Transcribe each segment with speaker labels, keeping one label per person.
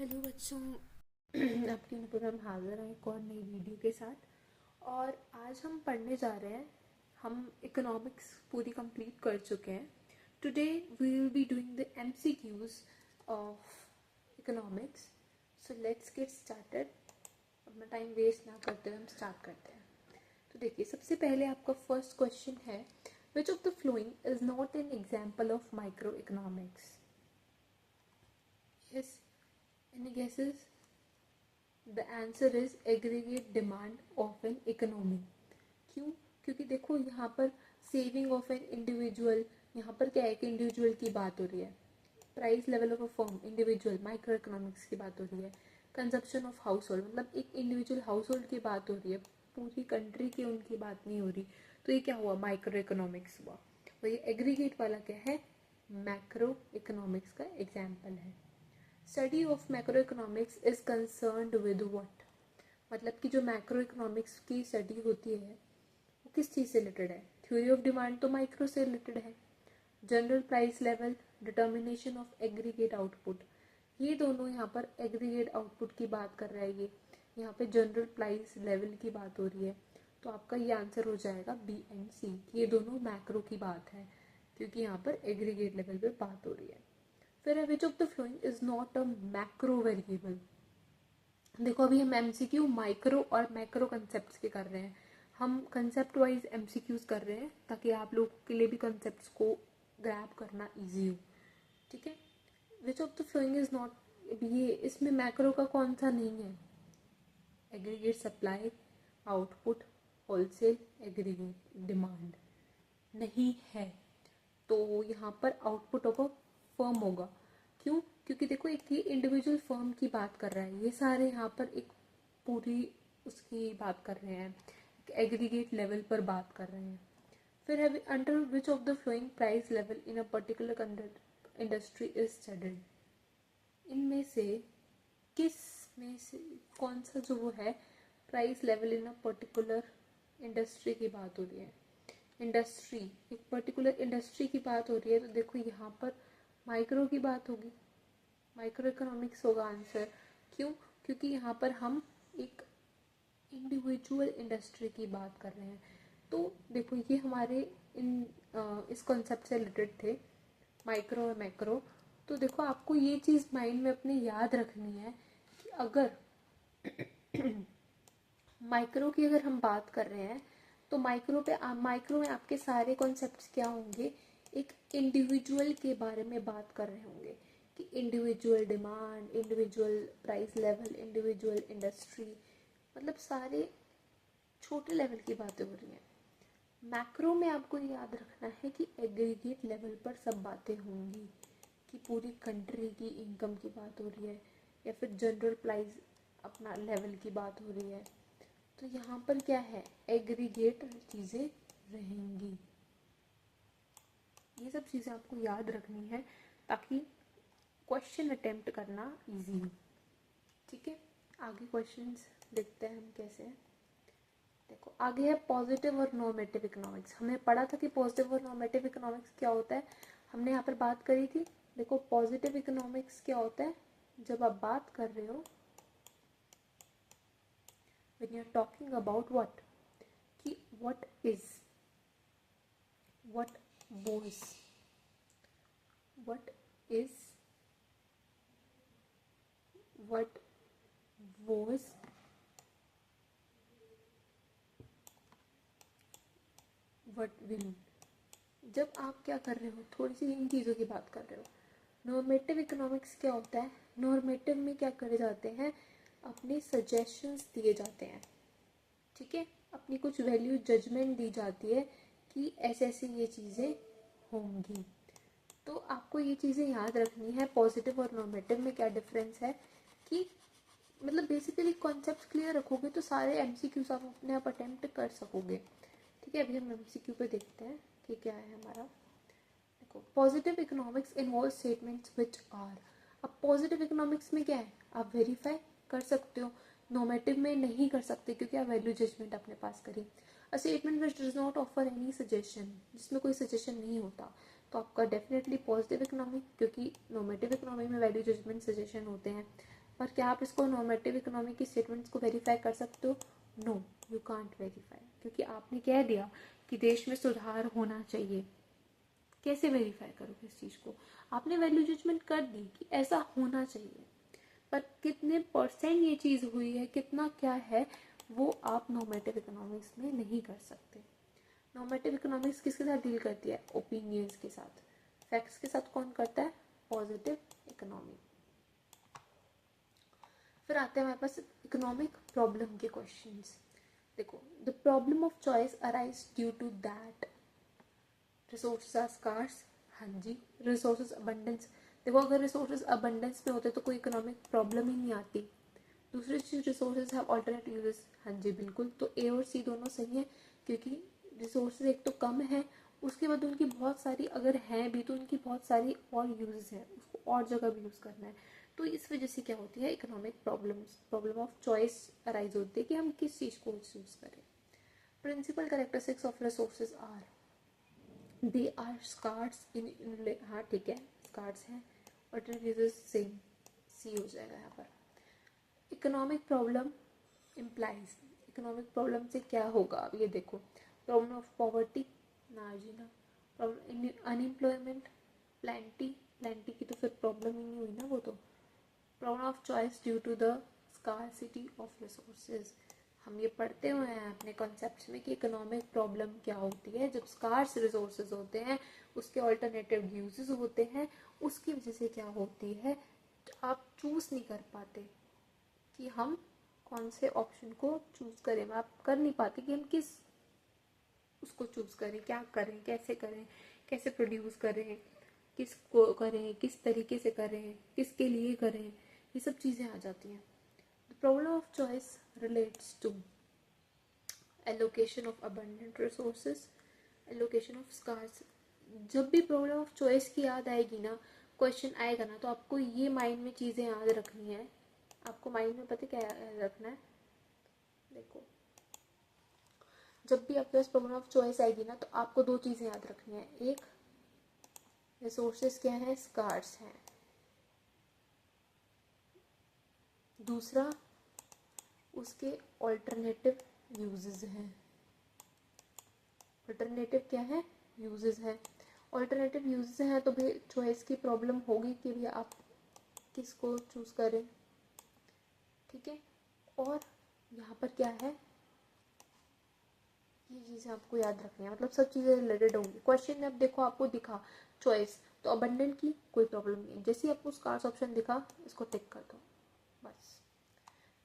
Speaker 1: Hello बच्चों। आपके यहाँ पर हम हाजिर हैं एक और नई वीडियो के साथ। और आज हम पढ़ने जा रहे हैं। हम इकोनॉमिक्स पूरी कंप्लीट कर चुके हैं। Today we will be doing the MCQs of economics. So let's get started. अपना टाइम वेस्ट ना करते हुए हम स्टार्ट करते हैं। तो देखिए, सबसे पहले आपका फर्स्ट क्वेश्चन है, विच of the following is not an example of micro economics? Yes, any guesses? The answer is aggregate demand of an economy. क्यों? क्योंकि देखो यहाँ पर सेविंग ऑफ एन इंडिविजुअल, यहाँ पर क्या है कि इंडिविजुअल की बात हो रही है। Price level of a firm, individual, micro economics की बात हो रही है। कंजप्शन ऑफ हाउस होल्ड, मतलब एक इंडिविजुअल हाउस होल्ड की बात हो रही है, पूरी कंट्री की उनकी बात नहीं हो रही। तो ये क्या हुआ? माइक्रो इकोनॉमिक्स हुआ। और ये एग्रीगेट वाला क्या है? मैक्रो इकोनॉमिक्स का एग्जाम्पल है। Study of macro economics is concerned with what? मतलब कि जो मैक्रो इकोनॉमिक्स की स्टडी होती है वो किस चीज़ से रिलेटेड है? थ्योरी ऑफ डिमांड तो माइक्रो से रिलेटेड है। General price level, determination of aggregate output, ये दोनों यहाँ पर एग्रीगेट आउटपुट की बात कर रहा है। ये यहाँ पे जनरल प्राइस लेवल की बात हो रही है। तो आपका ये आंसर हो जाएगा बी एंड सी, ये दोनों मैक्रो की बात है, क्योंकि यहाँ पर एग्रीगेट लेवल पे बात हो रही है। फिर है, विच of the following is not a macro variable? देखो, अभी हम एमसीक्यू माइक्रो और मैक्रो कंसेप्ट के कर रहे हैं। हम कंसेप्ट वाइज एमसीक्यूज कर रहे हैं ताकि आप लोगों के लिए भी कंसेप्ट को ग्रैब करना इजी हो। ठीक है। विच of the following is not, ये इसमें मैक्रो का कौन सा नहीं है? Aggregate supply, output, wholesale, aggregate demand नहीं है। तो यहाँ पर आउटपुट ऑफ अ फर्म होगा। क्यों? क्योंकि देखो, एक ये इंडिविजुअल फर्म की बात कर रहा है, ये सारे यहाँ पर एक पूरी उसकी बात कर रहे हैं, एक एग्रीगेट लेवल पर बात कर रहे हैं। फिर है, under which of the flowing price level in a particular industry is studied? इनमें से किस में से कौन सा जो वो है price level in a particular industry की बात हो रही है? इंडस्ट्री, एक पर्टिकुलर इंडस्ट्री की बात हो रही है, तो देखो यहाँ पर माइक्रो की बात होगी, माइक्रो इकोनॉमिक्स होगा आंसर। क्यों? क्योंकि यहाँ पर हम एक इंडिविजुअल इंडस्ट्री की बात कर रहे हैं। तो देखो, ये हमारे इस कॉन्सेप्ट से रिलेटेड थे, माइक्रो और मैक्रो। तो देखो, आपको ये चीज़ माइंड में अपने याद रखनी है कि अगर माइक्रो की अगर हम बात कर रहे हैं तो माइक्रो में आपके सारे कॉन्सेप्ट्स क्या होंगे? एक इंडिविजुअल के बारे में बात कर रहे होंगे कि individual demand, individual price level, individual industry, मतलब सारे छोटे लेवल की बातें हो रही हैं। मैक्रो में आपको ये याद रखना है कि एग्रीगेट लेवल पर सब बातें होंगी, कि पूरी कंट्री की इनकम की बात हो रही है या फिर जनरल प्राइस अपना लेवल की बात हो रही है। तो यहाँ पर क्या है? एग्रीगेट चीज़ें रहेंगी। ये सब चीज़ें आपको याद रखनी है ताकि क्वेश्चन अटेम्प्ट करना इजी हो। ठीक है, आगे क्वेश्चंस देखते हैं हम कैसे हैं। देखो, आगे है पॉजिटिव और नॉर्मेटिव इकोनॉमिक्स। हमने पढ़ा था कि पॉजिटिव और नॉर्मेटिव इकोनॉमिक्स क्या होता है, हमने यहाँ पर बात करी थी। देखो, पॉजिटिव इकोनॉमिक्स क्या होता है? जब आप बात कर रहे हो, when you're talking about what, कि what is, what was, what is, what was, what will। जब आप क्या कर रहे हो, थोड़ी सी इन चीज़ों की बात कर रहे हो। नॉर्मेटिव इकोनॉमिक्स क्या होता है? नॉर्मेटिव में क्या करे जाते हैं? अपने सजेशंस दिए जाते हैं। ठीक है, अपनी कुछ वैल्यू जजमेंट दी जाती है कि ऐसे ऐसे ये चीज़ें होंगी। तो आपको ये चीज़ें याद रखनी है, पॉजिटिव और नॉर्मेटिव में क्या डिफरेंस है। कि मतलब बेसिकली कॉन्सेप्ट क्लियर रखोगे तो सारे एमसीक्यूज आप अपने आप अटेम्प्ट कर सकोगे। ठीक है, अभी हम एमसीक्यू पे देखते हैं कि क्या है हमारा। देखो, positive economics involve statements which are. अब पॉजिटिव इकोनॉमिक्स में क्या है? आप वेरीफाई कर सकते हो, नॉर्मेटिव में नहीं कर सकते क्योंकि आप वैल्यू जजमेंट अपने पास करी। A statement which does not offer any suggestion, जिसमें कोई सजेशन नहीं होता, तो आपका डेफिनेटली पॉजिटिव इकोनॉमिक, क्योंकि नॉर्मेटिव इकोनॉमिक में वैल्यू जजमेंट सजेशन होते हैं। पर क्या आप इसको नॉर्मेटिव इकोनॉमी की स्टेटमेंट्स को वेरीफाई कर सकते हो? नो, यू कांट वेरीफाई, क्योंकि आपने कह दिया कि देश में सुधार होना चाहिए। कैसे वेरीफाई करोगे इस चीज़ को? आपने वैल्यू जजमेंट कर दी कि ऐसा होना चाहिए, पर कितने परसेंट ये चीज़ हुई है, कितना क्या है, वो आप नॉर्मेटिव इकोनॉमिक्स में नहीं कर सकते। नॉर्मेटिव इकोनॉमिक्स किसके साथ डील करती है? ओपिनियंस के साथ। फैक्ट्स के साथ कौन करता है? Positive economy. फिर आते हैं हमारे पास इकोनॉमिक प्रॉब्लम के क्वेश्चंस। देखो, the problem of choice arise due to that resources are scarce. हाँ जी, रिसोर्सेज अबंडेंस। देखो, अगर रिसोर्सेज अबंडेंस में होते तो कोई इकोनॉमिक प्रॉब्लम ही नहीं आती। दूसरी चीज, रिसोर्सेज हैव ऑल्टरनेट यूजेस। हाँ जी बिल्कुल, तो ए और सी दोनों सही है, क्योंकि रिसोर्सेज एक तो कम है, उसके बाद उनकी बहुत सारी अगर हैं भी तो उनकी बहुत सारी और यूजेस हैं, उसको और जगह भी यूज़ करना है। तो इस वजह से क्या होती है, economic problem of choice arise होती है कि हम किस चीज़ को चूज करें। Principal characteristics of resources are, they are scarce in, हाँ ठीक है, स्कार्स हैं, ऑल्टरनेट यूजेस सेम, सी हो जाएगा यहाँ पर। Economic problem implies, economic problem से क्या होगा, अब ये देखो, प्रॉब्लम ऑफ पॉवर्टी, ना जी ना, प्रॉब्लम अनएम्प्लॉयमेंट, प्लेंटी, प्लेंटी की तो फिर प्रॉब्लम ही नहीं हुई ना वो तो। Problem of choice due to the scarcity of resources, हम ये पढ़ते हुए हैं अपने कॉन्सेप्ट्स में कि इकोनॉमिक प्रॉब्लम क्या होती है, जब स्कार्स रिसोर्सेज होते हैं, उसके ऑल्टरनेटिव यूजेस होते हैं, उसकी वजह से क्या होती है, आप चूज नहीं कर पाते कि हम कौन से ऑप्शन को चूज करें, आप कर नहीं पाते कि हम किस उसको चूज करें, क्या करें, कैसे प्रोड्यूस करें, किसको करें, किस तरीके से करें, किसके लिए करें, ये सब चीज़ें आ जाती हैं। The problem of choice relates to allocation of abundant resources, allocation of scarce. जब भी प्रॉब्लम ऑफ चॉइस की याद आएगी ना, क्वेश्चन आएगा ना, तो आपको ये माइंड में चीज़ें याद रखनी है। आपको माइंड में पता क्या याद रखना है, देखो, जब भी आपके पास प्रॉब्लम ऑफ चॉइस आएगी ना, तो आपको दो चीज़ें याद रखनी है। एक, रिसोर्सेज क्या है, स्कार्स हैं। दूसरा, उसके ऑल्टरनेटिव यूजेस हैं। ऑल्टरनेटिव क्या है, यूजेस हैं। ऑल्टरनेटिव यूजेस हैं तो भी चॉइस की प्रॉब्लम होगी कि भी आप किसको चूज करें, ठीक है। और यहाँ पर क्या है, ये चीज़ें आपको याद रखनी है, मतलब सब चीज़ें रिलेटेड होंगी। क्वेश्चन में अब देखो, आपको दिखा चॉइस, तो अबंडेंट की कोई प्रॉब्लम नहीं, जैसे ही आपको स्कार्स ऑप्शन दिखा, इसको टिक कर दो बस।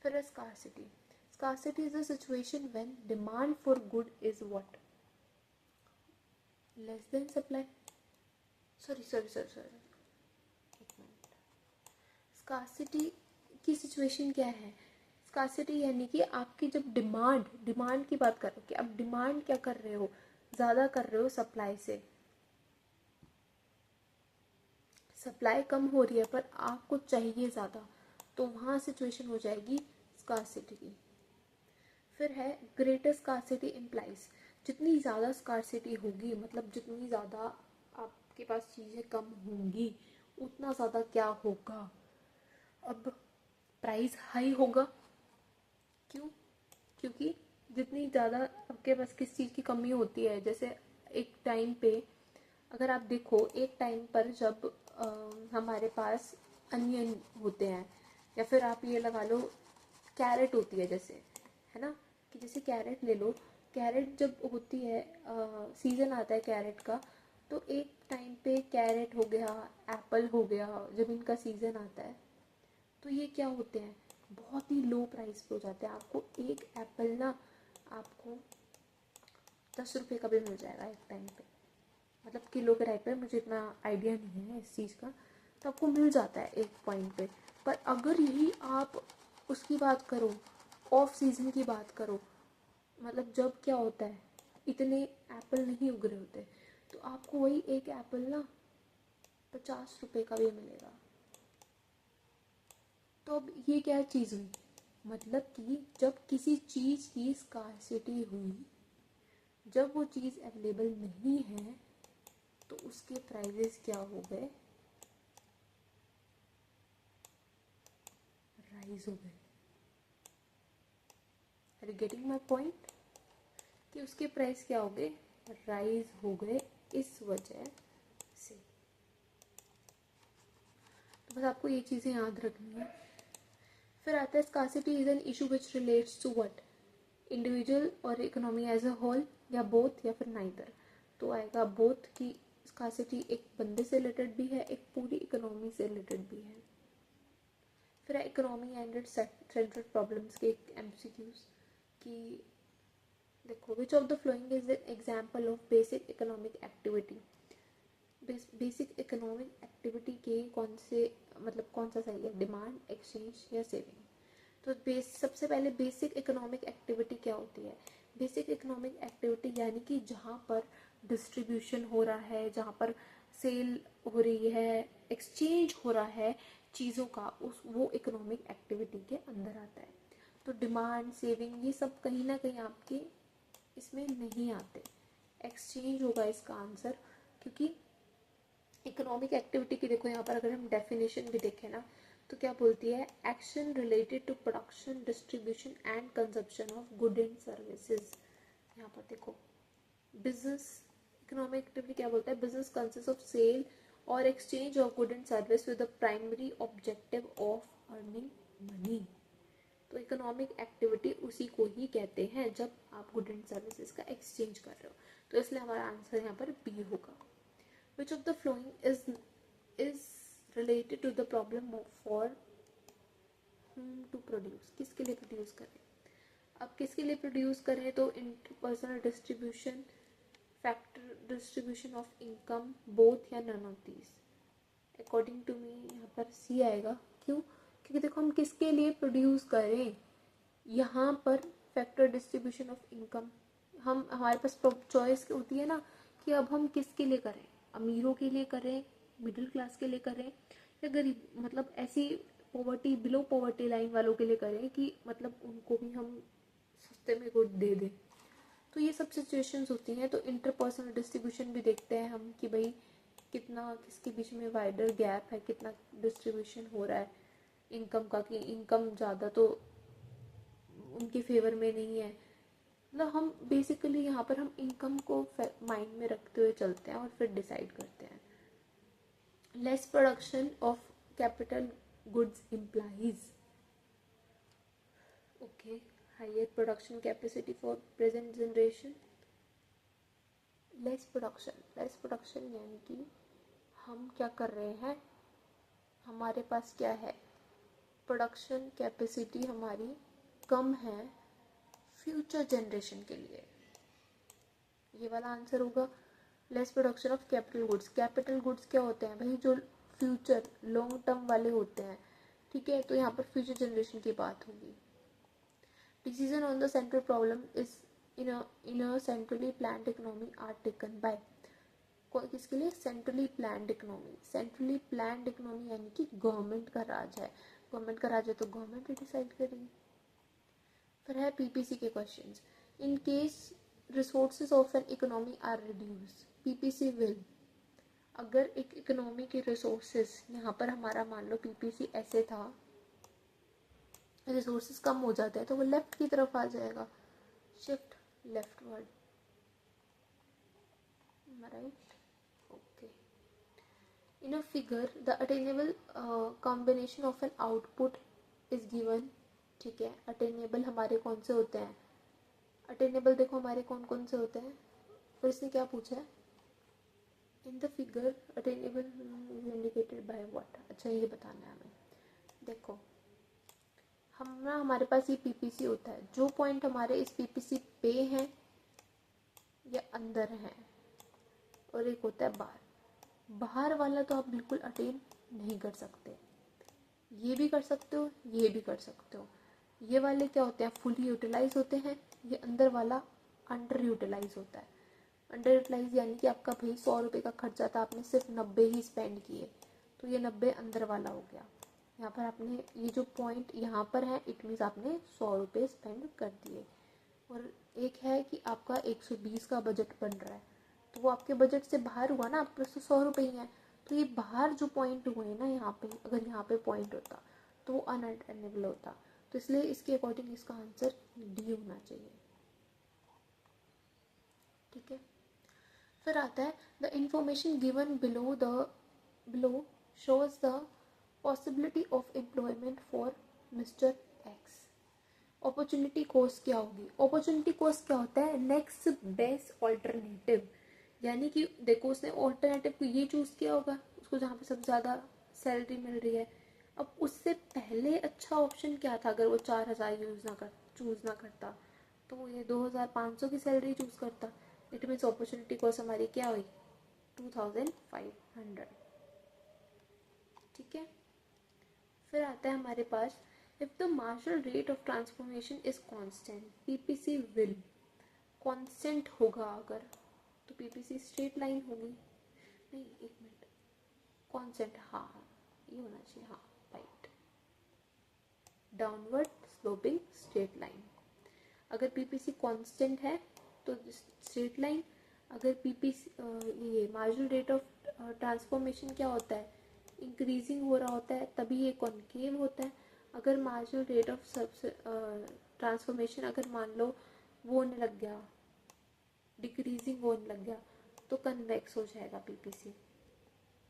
Speaker 1: फिर scarcity, scarcity is a situation when demand for good is what, less than supply. Sorry sorry sorry sorry, एक मिनट। स्कार्सिटी की सिचुएशन क्या है, स्कार्सिटी यानी कि आपकी जब डिमांड की बात करो कि आप डिमांड क्या कर रहे हो, ज़्यादा कर रहे हो सप्लाई से, सप्लाई कम हो रही है पर आपको चाहिए ज़्यादा, तो वहाँ सिचुएशन हो जाएगी स्कार्सिटी की। फिर है ग्रेटर स्कार्सिटी इम्प्लाइज, जितनी ज़्यादा स्कार्सिटी होगी, मतलब जितनी ज़्यादा आपके पास चीज़ें कम होंगी, उतना ज़्यादा क्या होगा, अब प्राइस हाई होगा। क्यों? क्योंकि जितनी ज़्यादा आपके पास किस चीज़ की कमी होती है, जैसे एक टाइम पे अगर आप देखो, एक टाइम पर जब हमारे पास अनियन होते हैं, या फिर आप ये लगा लो कैरेट होती है, जैसे, है ना, कि जैसे कैरेट ले लो, कैरेट जब होती है, सीज़न आता है कैरेट का, तो एक टाइम पे कैरेट हो गया, एप्पल हो गया, जब इनका सीज़न आता है तो ये क्या होते हैं, बहुत ही लो प्राइस पे हो जाते हैं। आपको एक एप्पल ना आपको 10 रुपये का भी मिल जाएगा एक टाइम पे, मतलब किलो के टाइप पे, मुझे इतना आइडिया नहीं है इस चीज़ का, तो आपको मिल जाता है एक पॉइंट पे। पर अगर यही आप उसकी बात करो, ऑफ सीज़न की बात करो, मतलब जब क्या होता है, इतने एप्पल नहीं उग रहे होते, तो आपको वही एक एप्पल ना 50 रुपये का भी मिलेगा। तो अब ये क्या चीज़ हुई, मतलब कि जब किसी चीज़ की स्कार्सिटी हुई, जब वो चीज़ अवेलेबल नहीं है, तो उसके प्राइजेस क्या हो गए, राइज हो गए। Are you getting my point? कि उसके प्राइस क्या हो गए, राइज हो गए इस वजह से। तो बस आपको ये चीज़ें याद रखनी है। फिर आता है scarcity is an issue which relates to what, individual और इकोनॉमी एज अ होल, या बोथ, या फिर नाइदर। तो आएगा बोथ की स्कार्सिटी एक बंदे से रिलेटेड भी है, एक पूरी इकोनॉमी से रिलेटेड भी है। फिर है economy and it's central problems के एमसीक्यूज कि देखो विच of the following is an example of basic economic activity. Basic economic activity के कौन से, मतलब कौन सा सही है, डिमांड, एक्सचेंज या सेविंग। तो सबसे पहले बेसिक इकोनॉमिक एक्टिविटी क्या होती है? बेसिक इकोनॉमिक एक्टिविटी यानी कि जहाँ पर डिस्ट्रीब्यूशन हो रहा है, जहाँ पर सेल हो रही है, एक्सचेंज हो रहा है चीज़ों का, उस वो इकोनॉमिक एक्टिविटी के अंदर आता है। तो डिमांड, सेविंग, ये सब कहीं ना कहीं आपके इसमें नहीं आते। एक्सचेंज होगा इसका आंसर, क्योंकि इकोनॉमिक एक्टिविटी की देखो यहाँ पर अगर हम डेफिनेशन भी देखें ना, तो क्या बोलती है, action related to production, distribution and consumption of good and services. यहाँ पर देखो बिजनेस इकोनॉमिक एक्टिविटी क्या बोलता है, बिजनेस कंसिस्ट ऑफ सेल और exchange of good and service with the primary objective of earning money. तो इकोनॉमिक एक्टिविटी उसी को ही कहते हैं जब आप गुड एंड सर्विसेज का एक्सचेंज कर रहे हो। तो इसलिए हमारा आंसर यहाँ पर बी होगा। Which of the following is related to the problem for whom to produce? किसके लिए प्रोड्यूस करें? अब किसके लिए प्रोड्यूस करें तो interpersonal distribution, factor distribution of income, both या none of these. According to me यहाँ पर सी आएगा। क्यों? क्योंकि देखो हम किसके लिए प्रोड्यूस करें, यहाँ पर फैक्टर डिस्ट्रीब्यूशन ऑफ इनकम, हम हमारे पास चॉइस होती है ना कि अब हम किसके लिए करें, अमीरों के लिए करें, मिडिल क्लास के लिए करें, या गरीब, मतलब ऐसी पॉवर्टी, बिलो पॉवर्टी लाइन वालों के लिए करें कि मतलब उनको भी हम सस्ते में गुड दे दें। तो ये सब सिचुएशंस होती हैं। तो इंटरपर्सनल डिस्ट्रीब्यूशन भी देखते हैं हम कि भाई कितना किसके बीच में वाइडर गैप है, कितना डिस्ट्रीब्यूशन हो रहा है इनकम का, कि इनकम ज़्यादा तो उनके फेवर में नहीं है। मतलब हम बेसिकली यहाँ पर हम इनकम को माइंड में रखते हुए चलते हैं और फिर डिसाइड करते हैं। Less production of capital goods implies okay higher production capacity for present generation. Less production यानी कि हम क्या कर रहे हैं, हमारे पास क्या है, प्रोडक्शन कैपेसिटी हमारी कम है फ्यूचर जनरेशन के लिए। ये वाला आंसर होगा। Less production of capital goods. Capital goods क्या होते हैं भाई, जो फ्यूचर लॉन्ग टर्म वाले होते हैं, ठीक है। तो यहाँ पर फ्यूचर जनरेशन की बात होगी। Decision on the central problem is in a centrally planned economy are taken by, किसके लिए, centrally planned economy. Centrally planned economy यानी कि गवर्नमेंट का राज है, गवर्नमेंट का राज है तो गवर्नमेंट ही डिसाइड करेगी। फिर है पीपीसी के questions. In case resources of an economy are reduce, PPC will, अगर एक इकोनॉमी के रिसोर्सेज, यहाँ पर हमारा मान लो पीपीसी ऐसे था, रिसोर्सेज कम हो जाते हैं तो वो लेफ्ट की तरफ आ जाएगा, shift leftward, right, okay. In a figure the attainable combination of an output is given, ठीक है। अटेनेबल हमारे कौन से होते हैं, अटेनेबल देखो हमारे कौन कौन से होते हैं, और इसने क्या पूछा है, in the figure attainable indicated by what. अच्छा ये बताना है हमें। देखो हमारे पास ये पीपीसी होता है, जो पॉइंट हमारे इस पीपीसी पे हैं या अंदर हैं, और एक होता है बाहर। बाहर वाला तो आप बिल्कुल अटेन नहीं कर सकते, ये भी कर सकते हो, ये भी कर सकते हो। ये वाले क्या होते हैं, फुली यूटिलाइज होते हैं, ये अंदर वाला अंडर यूटिलाइज होता है। अंडर यूटिलाइज यानी कि आपका भाई 100 रुपये का खर्चा था, आपने सिर्फ 90 ही स्पेंड किए, तो ये 90 अंदर वाला हो गया। यहाँ पर आपने ये जो पॉइंट यहाँ पर है, इट मीन्स आपने 100 रुपये स्पेंड कर दिए। और एक है कि आपका 120 का बजट बन रहा है, तो वो आपके बजट से बाहर हुआ ना, आपके पास तो 100 रुपये ही हैं। तो ये बाहर जो पॉइंट हुए ना यहाँ पे, अगर यहाँ पे पॉइंट होता तो वो अनअटेनेबल होता, तो इसलिए इसके अकॉर्डिंग इसका आंसर डी होना चाहिए। ठीक है, फिर आता है the information given below shows the possibility of employment for mister x. Opportunity cost क्या होगी? अपॉर्चुनिटी कॉस्ट क्या होता है? नेक्स्ट बेस्ट ऑल्टरनेटिव, यानी कि देखो उसने ऑल्टरनेटिव को ये चूज किया होगा, उसको जहाँ पे सबसे ज़्यादा सैलरी मिल रही है। अब उससे पहले अच्छा ऑप्शन क्या था? अगर वो 4,000 चूज ना करता तो वो ये 2,500 की सैलरी चूज करता। इट मीन्स अपॉर्चुनिटी कॉस्ट हमारी क्या हुई? 2,500। ठीक है, फिर आता है हमारे पास if the marginal rate of transformation is constant, PPC will constant होगा अगर, तो पीपीसी स्ट्रेट लाइन होगी। नहीं, एक मिनट, कांस्टेंट, हाँ ये होना चाहिए, हाँ right, downward sloping straight line. अगर पीपीसी कांस्टेंट है तो स्ट्रेट लाइन, अगर पीपीसी ये मार्जिनल रेट ऑफ ट्रांसफॉर्मेशन क्या होता है? इंक्रीजिंग हो रहा होता है, तभी ये कॉन्केव होता है। अगर मार्जिनल रेट ऑफ ट्रांसफॉर्मेशन अगर मान लो वो होने लग गया, डिक्रीजिंग होने लग गया, तो कन्वेक्स हो जाएगा पीपीसी।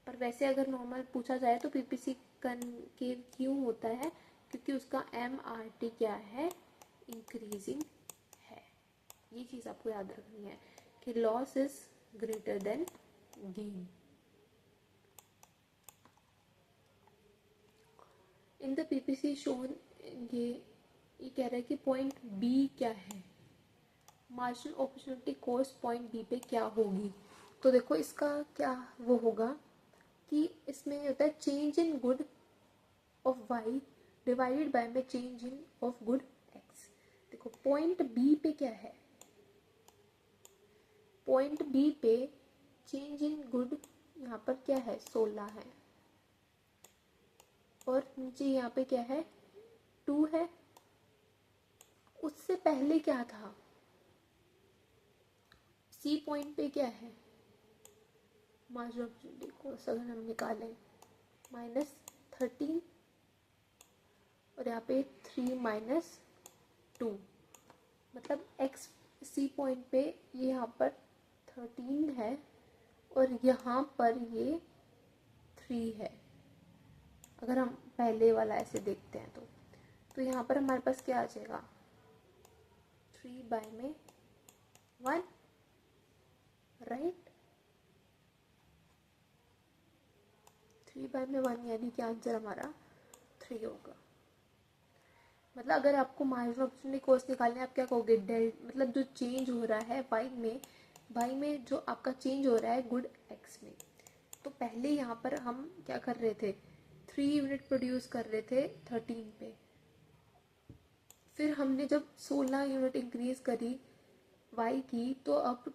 Speaker 1: पर वैसे अगर नॉर्मल पूछा जाए तो पीपीसी कन्केव क्यों होता है? क्योंकि उसका एमआरटी क्या है? इंक्रीजिंग है। ये चीज़ आपको याद रखनी है कि loss is greater than gain. In the PPC shown, ये कह रहा है कि पॉइंट बी क्या है? Marginal opportunity cost point B पे क्या होगी? तो देखो इसका क्या वो होगा कि इसमें होता है change in good of Y divided by में change in of good X. देखो पॉइंट बी पे क्या है? पॉइंट बी पे चेंज इन गुड यहाँ पर क्या है? 16 है, और नीचे यहाँ पे क्या है? 2 है। उससे पहले क्या था? सी पॉइंट पे क्या है? मार्जिनल अपॉर्चुनिटी कॉस्ट अगर हम निकालें -13, और यहाँ पे 3 - 2, मतलब एक्स सी पॉइंट पे ये यहाँ पर 13 है और यहाँ पर ये 3 है। अगर हम पहले वाला ऐसे देखते हैं तो यहाँ पर हमारे पास क्या आ जाएगा? 3/1, राइट, 3/1, यानी कि आंसर हमारा 3 होगा। मतलब अगर आपको मार्जिनल अपॉर्चुनिटी कॉस्ट निकालने, आप क्या कहोगे? डेल मतलब जो चेंज हो रहा है वाई में जो आपका चेंज हो रहा है गुड एक्स में। तो पहले यहाँ पर हम क्या कर रहे थे? 3 यूनिट प्रोड्यूस कर रहे थे 13 पे, फिर हमने जब 16 यूनिट इंक्रीज करी वाई की, तो अब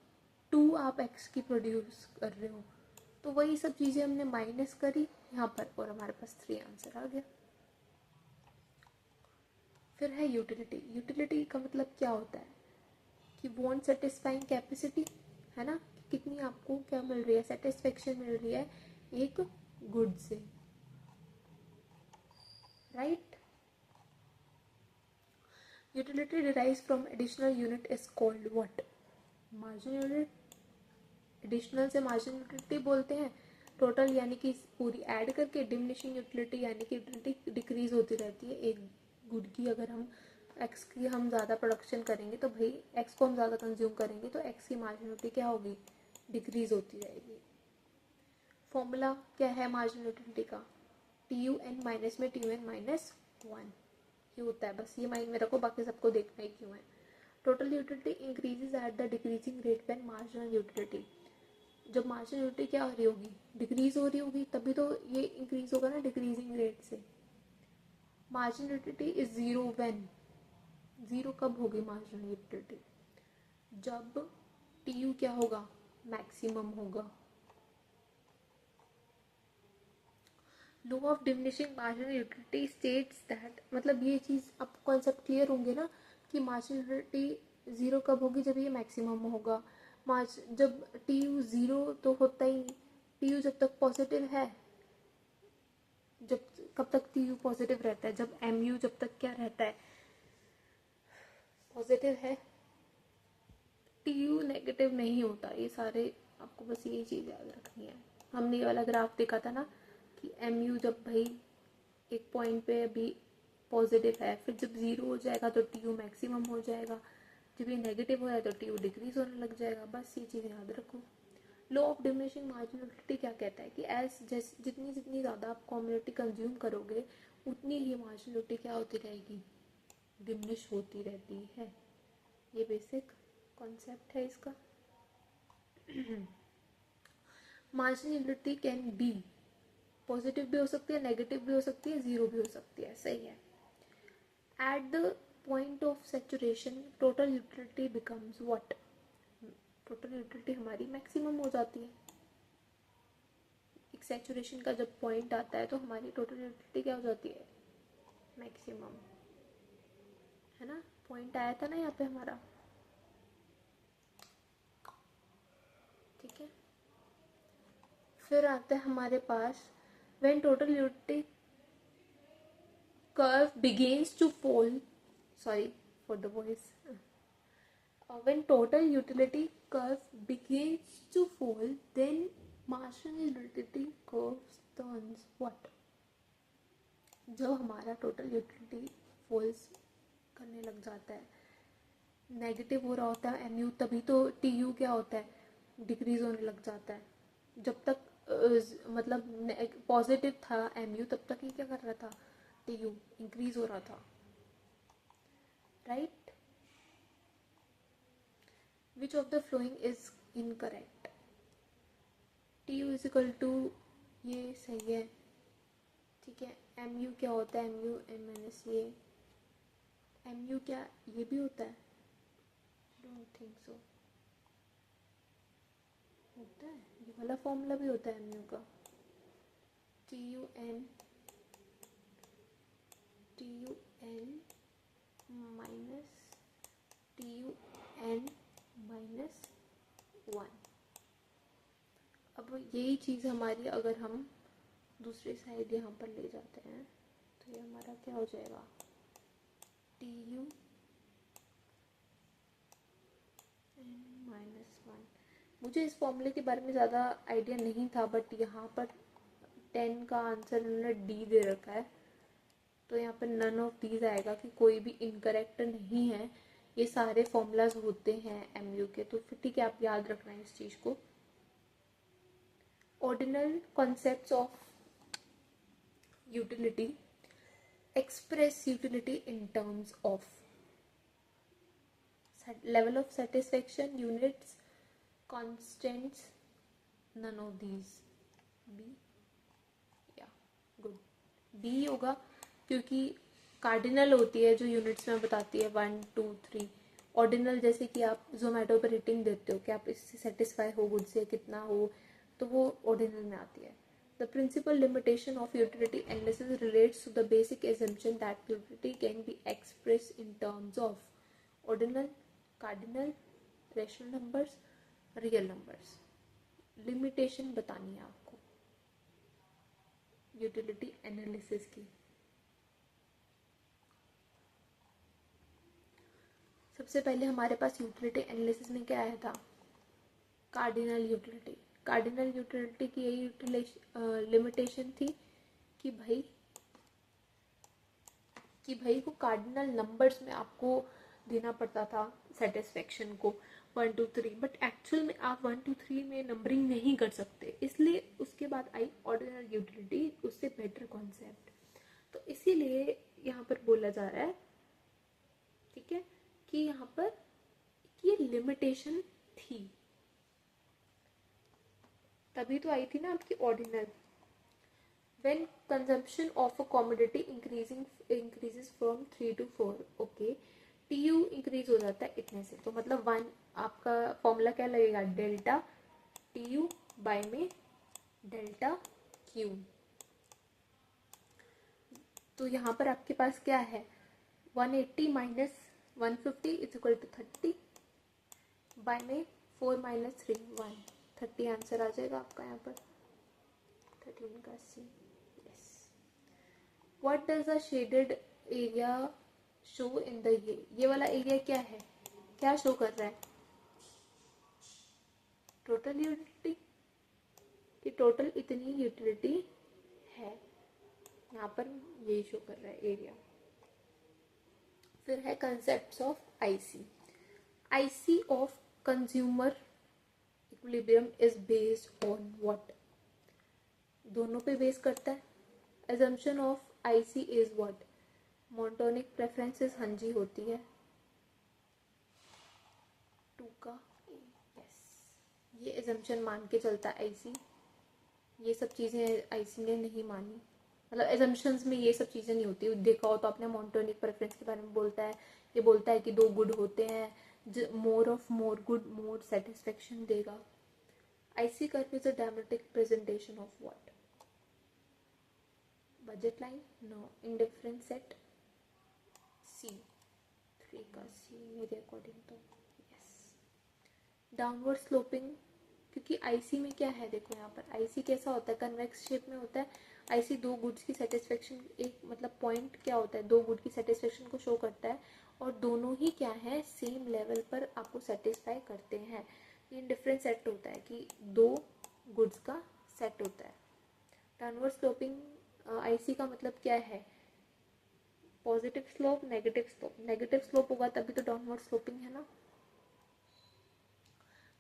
Speaker 1: 2 आप एक्स की प्रोड्यूस कर रहे हो, तो वही सब चीज़ें हमने माइनस करी यहाँ पर और हमारे पास 3 आंसर आ गया। फिर है यूटिलिटी। यूटिलिटी का मतलब क्या होता है? कि वॉन्ट सेटिस्फाइंग कैपेसिटी, है ना, कितनी आपको क्या मिल रही है? सेटिस्फेक्शन मिल रही है एक गुड से, right. Utility derives from additional unit is called what? Marginal unit. Additional से मार्जिनल यूटिलिटी बोलते हैं। टोटल यानी कि पूरी ऐड करके, डिमिनिशिंग यूटिलिटी यानी कि यूटिलिटी डिक्रीज होती रहती है एक गुड की। अगर हम एक्स की हम ज़्यादा प्रोडक्शन करेंगे तो भाई एक्स को हम ज़्यादा कंज्यूम करेंगे तो एक्स की मार्जिनलिटी क्या होगी? डिक्रीज होती रहेगी। फॉर्मूला क्या है मार्जिनल यूटिलिटी का? TUN माइनस में TUN -1 ये होता है। बस ये माइंड में रखो, बाकी सबको देखना ही क्यों है। Total utility increases at the decreasing rate when marginal utility, जब मार्जिनल यूटिलिटी क्या हो रही होगी? डिक्रीज हो रही होगी, तभी तो ये इंक्रीज होगा ना डिक्रीजिंग रेट से। मार्जिनल यूटिलिटी इज 0 व्हेन, 0 कब होगी मार्जिनल यूटिलिटी? जब TU क्या होगा? मैक्सिमम होगा। Law of diminishing marginal utility states that, मतलब ये चीज़ आपको कॉन्सेप्ट क्लियर होंगे ना कि मार्जिनल यूटिलिटी 0 कब होगी? जब ये मैक्सिमम होगा। जब TU 0 तो होता ही नहीं। TU जब तक पॉजिटिव है, जब कब तक टी यू पॉजिटिव रहता है, जब एम यू जब तक क्या रहता है, पॉजिटिव है। टी यू नेगेटिव नहीं होता। ये सारे आपको बस यही चीज़ याद रखनी है। हमने ये वाला ग्राफ देखा था ना कि एम यू जब भाई एक पॉइंट पे अभी पॉजिटिव है, फिर जब ज़ीरो हो जाएगा तो टी यू मैक्सिमम हो जाएगा, जब ये नेगेटिव हो जाए तो टी यू डिक्रीज होने लग जाएगा। बस ये चीज़ याद रखो। लॉ ऑफ डिमिनिशिंग मार्जिनलिटी क्या कहता है कि जितनी जितनी ज़्यादा आप कम्युनिटी कंज्यूम करोगे उतनी ही मार्जिनलिटी क्या होती रहेगी, डिमिनिश होती रहती है। ये बेसिक कॉन्सेप्ट है इसका। मार्जिनलिटी कैन बी पॉजिटिव भी हो सकती है, नेगेटिव भी हो सकती है, जीरो भी हो सकती है। सही है। Eight the point of saturation total utility becomes what, total utility हमारी मैक्सिमम हो जाती है। एक सैचुरेशन का जब पॉइंट आता है तो हमारी टोटल यूटिलिटी क्या हो जाती है, मैक्सिमम, है ना। पॉइंट आया था ना यहाँ पे हमारा, ठीक है। फिर आता है हमारे पास when total utility curve begins to fall, sorry for the voice, when total utility curve begins to fall then marginal utility curve turns what, जब हमारा टोटल यूटिलिटी फॉल्स करने लग जाता है, नेगेटिव हो रहा होता है एम यू, तभी तो टी यू क्या होता है, डिक्रीज होने लग जाता है। जब तक मतलब पॉजिटिव था एम यू तब तक ही क्या कर रहा था, टी यू इंक्रीज हो रहा था, right. Which of the following is incorrect, T U is equal to, ये सही है, ठीक है। एम यू क्या होता है, एम यू एम माइनस ये, एम यू क्या ये भी होता है, डोंट थिंक सो, होता है ये वाला फॉर्मूला भी होता है एम यू का, T U N minus T U N minus one. अब यही चीज़ हमारी अगर हम दूसरी साइड यहाँ पर ले जाते हैं तो ये हमारा क्या हो जाएगा, T U N minus one. मुझे इस फॉर्मूले के बारे में ज़्यादा आइडिया नहीं था, बट यहाँ पर 10 का आंसर उन्होंने डी दे रखा है, तो यहाँ पर नन ऑफ दीज आएगा कि कोई भी इनकरेक्ट नहीं है। ये सारे फॉर्मूलाज होते हैं एमयू के, तो फिर ठीक है, आप याद रखना है इस चीज़ को। Ordinal concepts of utility express utility in terms of level of satisfaction, units, constants, none of these. B, yeah, good. B होगा क्योंकि कार्डिनल होती है जो यूनिट्स में बताती है 1 2 3। ऑर्डिनल जैसे कि आप जोमेटो पर रेटिंग देते हो कि आप इससे सेटिस्फाई हो, गुड से कितना हो, तो वो ऑर्डिनल में आती है। The principal limitation of utility analysis relates to the basic assumption that utility can be expressed in terms of ordinal, cardinal, rational numbers, real numbers. Limitation बतानी है आपको यूटिलिटी एनालिसिस की। सबसे पहले हमारे पास यूटिलिटी एनालिसिस में क्या आया था, कार्डिनल यूटिलिटी। कार्डिनल यूटिलिटी की यही लिमिटेशन थी कि भाई को कार्डिनल नंबर्स में आपको देना पड़ता था सेटिस्फेक्शन को 1 2 3, बट एक्चुअल में आप 1 2 3 में नंबरिंग नहीं कर सकते, इसलिए उसके बाद आई ऑर्डिनल यूटिलिटी, उससे बेटर कॉन्सेप्ट। तो इसीलिए यहाँ पर बोला जा रहा है, ठीक है, कि यहाँ पर ये लिमिटेशन थी, तभी तो आई थी ना आपकी ordinal. When consumption of a commodity increases from 3 to 4, okay, TU increase हो जाता है इतने से, तो मतलब 1, आपका फॉर्मूला क्या लगेगा, डेल्टा TU बाय में डेल्टा Q। तो यहाँ पर आपके पास क्या है, 180 minus 150 is equal to 30 by में 4 माइनस 3 1, 30 आंसर आ जाएगा आपका यहाँ पर, 13 का C। What does the shaded area show in the ये वाला एरिया क्या है, क्या शो कर रहा है, टोटल यूटिलिटी, कि टोटल इतनी यूटिलिटी है, यहाँ पर यही शो कर रहा है एरिया। फिर है concepts of IC. IC of consumer equilibrium is based on what, दोनों पे बेस करता है। assumption of IC is what, monotonic preferences हाँ जी होती है, टू का यस, ये assumption मान के चलता है आईसी। ये सब चीज़ें आईसी ने नहीं मानी, मतलब assumptions में ये सब चीज़ें नहीं होती। देखा हो तो आपने मोनोटोनिक प्रेफरेंस के बारे में बोलता है, ये बोलता है कि दो गुड होते हैं, more of more good more satisfaction देगा। IC curve is a diagrammatic presentation of what, budget line, no, indifference set, C, 3 का सी मेरे अकॉर्डिंग तो यस। डाउनवर्ड स्लोपिंग, क्योंकि आईसी में क्या है, देखो यहाँ पर आईसी कैसा होता है, कन्वेक्स शेप में होता है। आईसी दो गुड्स की सेटिस्फेक्शन, एक मतलब पॉइंट क्या होता है, दो गुड की सेटिस्फेक्शन को शो करता है, और दोनों ही क्या है, सेम लेवल पर आपको सेटिस्फाई करते हैं। ये डिफरेंट सेट होता है कि दो गुड्स का सेट होता है। डाउनवर्ड स्लोपिंग आईसी का मतलब क्या है, positive slope, negative slope. Negative slope होगा तभी तो डाउनवर्ड स्लोपिंग है ना।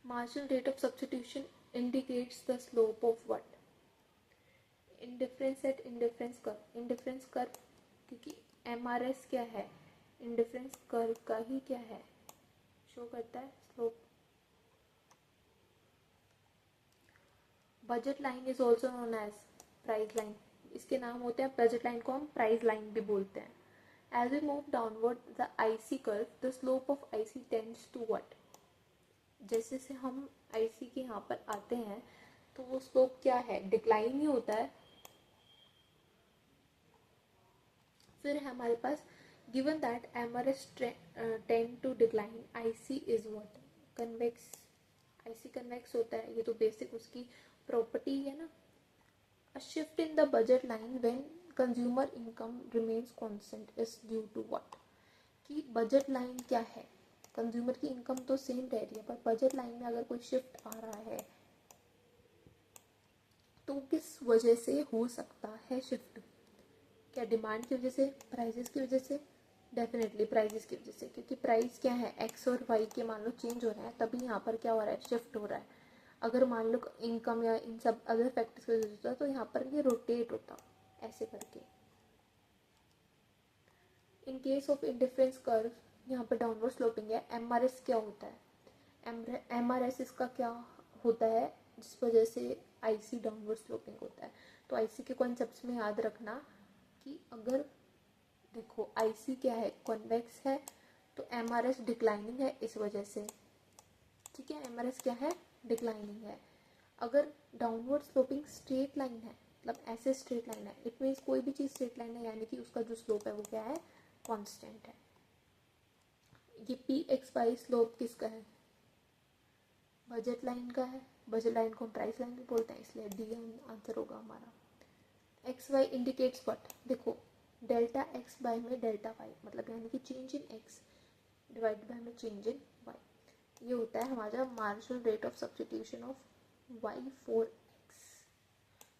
Speaker 1: Marginal rate of substitution indicates the slope of what? Indifference at indifference curve. Indifference curve क्योंकि MRS क्या है, indifference curve का ही क्या है, शो करता है slope. Budget line is also known as price line. इसके नाम होते हैं, budget line को हम price line भी बोलते हैं. As we move downward the IC curve, the slope of IC tends to what? जैसे से हम आईसी के यहाँ पर आते हैं तो वो स्लोप क्या है, डिक्लाइन ही होता है। फिर है हमारे पास given that MRS tend to decline, IC is what, convex. IC convex होता है, ये तो बेसिक उसकी प्रॉपर्टी है ना। A shift in the budget line when consumer income remains constant is due to what, कि बजट लाइन क्या है, कंज्यूमर की इनकम तो सेम रह रही है, पर बजट लाइन में अगर कोई शिफ्ट आ रहा है तो किस वजह से हो सकता है शिफ्ट, क्या डिमांड की वजह से, प्राइजेस की वजह से, डेफिनेटली प्राइजेस की वजह से, क्योंकि प्राइस क्या है, एक्स और वाई के मान लो चेंज हो रहे हैं तभी यहाँ पर क्या हो रहा है, शिफ्ट हो रहा है। अगर मान लो इनकम या इन सब अदर फैक्टर्स की वजह से होता है तो यहाँ पर ये रोटेट होता ऐसे करके। In case of indifference curve यहाँ पर डाउनवर्ड स्लोपिंग है। एमआरएस क्या होता है, एमआरएस इसका क्या होता है जिस वजह से आईसी डाउनवर्ड स्लोपिंग होता है। तो आईसी के कॉन्सेप्ट्स में याद रखना कि अगर देखो आईसी क्या है, कॉन्वेक्स है, तो एमआरएस डिक्लाइनिंग है इस वजह से, ठीक है, एमआरएस क्या है, डिक्लाइनिंग है। अगर डाउनवर्ड स्लोपिंग स्ट्रेट लाइन है, मतलब ऐसे स्ट्रेट लाइन है, इट मीन्स कोई भी चीज़ स्ट्रेट लाइन है, यानी कि उसका जो स्लोप है वो क्या है, कांस्टेंट है। ये पी एक्स वाई स्लोप किसका है, बजट लाइन का है। बजट लाइन को हम प्राइस लाइन भी बोलते हैं, इसलिए डी आंसर होगा हमारा। एक्स वाई इंडिकेट्स व्हाट, देखो डेल्टा एक्स बाय में डेल्टा वाई, मतलब यानी कि change in X divide by में चेंज इन वाई, ये होता है हमारा marginal rate of substitution of Y for X.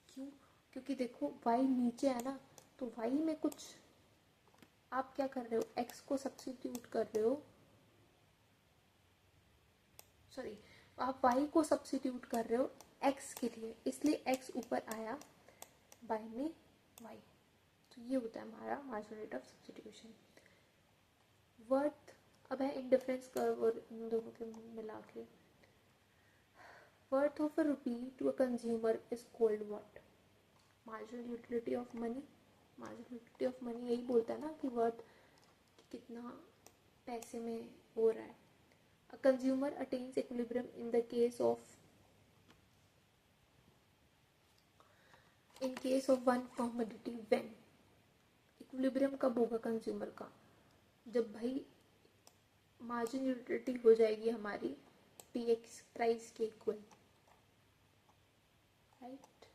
Speaker 1: क्यों, क्योंकि देखो वाई नीचे है ना, तो वाई में कुछ आप क्या कर रहे हो, एक्स को सब्स्टिट्यूट कर रहे हो, सॉरी आप वाई को सब्स्टिट्यूट कर रहे हो एक्स के लिए, इसलिए एक्स ऊपर आया, बाय में वाई, तो ये होता है हमारा marginal rate of substitution. Worth, अब है इंडिफरेंस कर्व और इन दोनों के मिला के, worth of a rupee to a consumer is called what, marginal utility of money. Marginal utility of money यही बोलता है ना कि वर्थ कितना पैसे में हो रहा है। A consumer attains equilibrium in the case of, in case of one commodity when, equilibrium कब होगा कंज्यूमर का, जब भाई मार्जिन यूटिलिटी हो जाएगी हमारी पी एक्स प्राइस के इक्वल, राइट।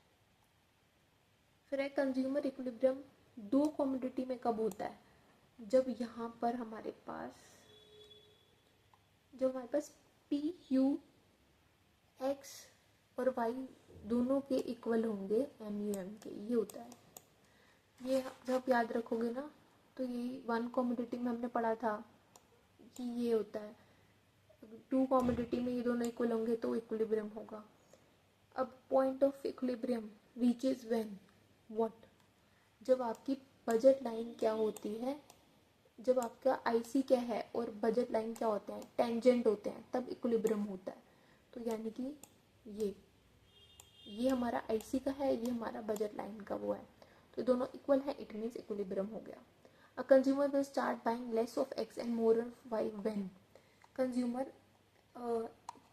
Speaker 1: फिर है कंज्यूमर इक्विलिब्रियम दो कमोडिटी में कब होता है? जब यहाँ पर हमारे पास पी यू एक्स और वाई दोनों के इक्वल होंगे एम यू एम के, ये होता है। ये जब याद रखोगे ना तो यही वन कमोडिटी में हमने पढ़ा था कि ये होता है। टू कमोडिटी में ये दोनों इक्वल होंगे तो इक्विलिब्रियम होगा। अब point of equilibrium reaches when what? जब आपकी बजट लाइन क्या होती है, जब आपका आईसी क्या है और बजट लाइन क्या होते हैं, टेंजेंट होते हैं, तब इक्विलिब्रियम होता है। तो यानी कि ये हमारा आईसी का है, ये हमारा बजट लाइन का वो है, तो दोनों इक्वल है, इट मीन्स इक्विलिब्रियम हो गया। A consumer will start buying less of X and more of Y when?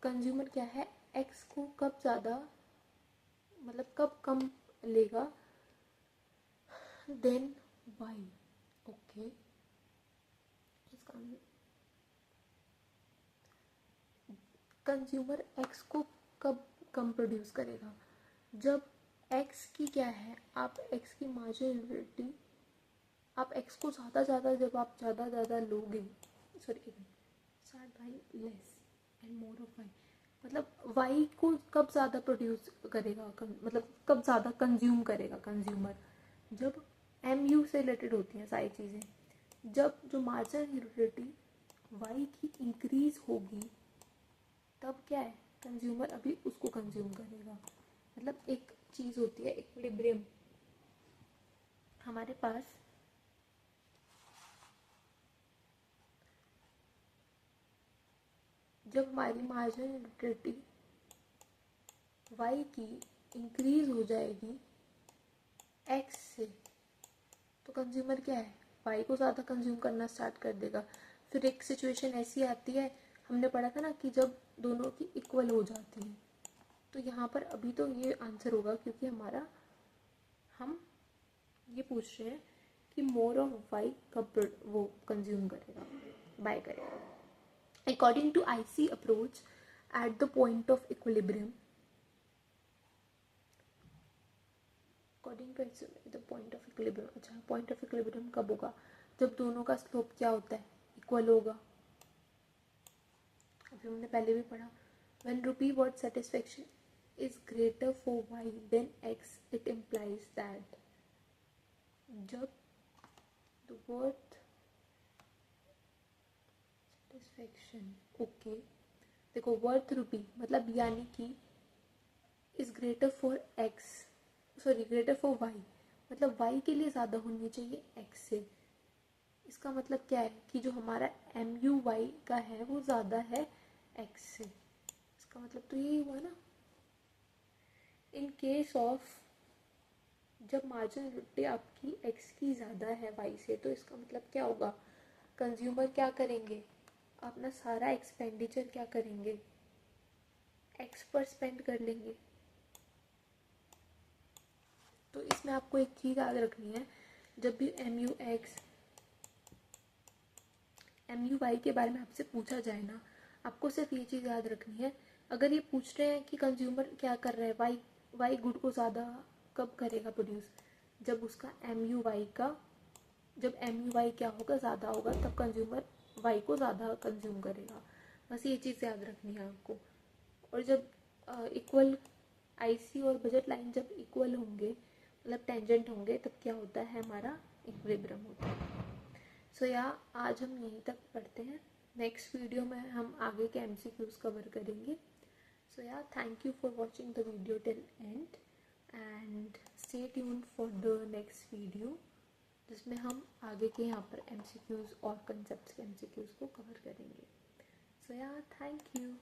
Speaker 1: Consumer क्या है, एक्स को कब ज़्यादा मतलब कब कम लेगा देन वाई। ओके, इसका कंज्यूमर एक्स को कब कम प्रोड्यूस करेगा? जब एक्स की क्या है, आप एक्स की मार्जिनलिटी, आप एक्स को ज़्यादा जब आप ज़्यादा लोगे, sorry start buy less and more of Y, मतलब वाई को कब ज़्यादा प्रोड्यूस करेगा, मतलब कब ज़्यादा कंज्यूम करेगा कंज्यूमर? जब एम यू से रिलेटेड होती हैं सारी चीज़ें। जब जो मार्जिनलिटी वाई की इंक्रीज होगी तब क्या है, कंज्यूमर अभी उसको कंज्यूम करेगा। मतलब एक चीज़ होती है इक्विलिब्रियम, हमारे पास जब हमारी मार्जिनलिटी वाई की इंक्रीज हो जाएगी एक्स से, तो कंज्यूमर क्या है, वाई को ज़्यादा कंज्यूम करना स्टार्ट कर देगा। फिर एक सिचुएशन ऐसी आती है, हमने पढ़ा था ना कि जब दोनों की इक्वल हो जाती है, तो यहाँ पर अभी तो ये आंसर होगा क्योंकि हम ये पूछ रहे हैं कि मोर ऑफ वाई कब वो कंज्यूम करेगा, बाय करेगा। According to IC approach at the point of equilibrium, according to the point of equilibrium, अच्छा पॉइंट ऑफ इक्विलिब्रियम कब होगा? जब दोनों का स्लोप क्या होता है, इक्वल होगा। अभी हमने पहले भी पढ़ा, when rupee worth satisfaction is greater for y than x, it implies that जब the worth satisfaction, ओके देखो वर्थ रुपी मतलब यानी कि is greater for X, sorry greater for Y, मतलब वाई के लिए ज़्यादा होनी चाहिए एक्स से। इसका मतलब क्या है कि जो हमारा एम यू वाई का है वो ज़्यादा है एक्स से। इसका मतलब तो यही हुआ ना। इन केस ऑफ जब मार्जिनलिटी आपकी एक्स की ज़्यादा है वाई से, तो इसका मतलब क्या होगा, कंज्यूमर क्या करेंगे, अपना सारा एक्सपेंडिचर क्या करेंगे, एक्स पर स्पेंड कर लेंगे। तो इसमें आपको एक चीज़ याद रखनी है, जब भी M U X M U Y के बारे में आपसे पूछा जाए ना, आपको सिर्फ ये चीज़ याद रखनी है, अगर ये पूछ रहे हैं कि कंज्यूमर क्या कर रहा है, वाई गुड को ज़्यादा कब करेगा प्रोड्यूस, जब उसका एम यू वाई का, जब एम यू वाई क्या होगा, ज़्यादा होगा, तब कंज्यूमर वाई को ज़्यादा कंज्यूम करेगा। बस ये चीज़ याद रखनी है आपको। और जब इक्वल आईसी और बजट लाइन जब इक्वल होंगे, मतलब टेंजेंट होंगे, तब क्या होता है, हमारा इक्विलिब्रियम होता है। सो आज हम यहीं तक पढ़ते हैं। नेक्स्ट वीडियो में हम आगे के एमसीक्यूज कवर करेंगे। So thank you for watching the video till and and stay tuned for the next video, जिसमें हम आगे के यहाँ पर एमसीक्यूज और कंसेप्ट्स के एमसीक्यूज को कवर करेंगे। So thank you.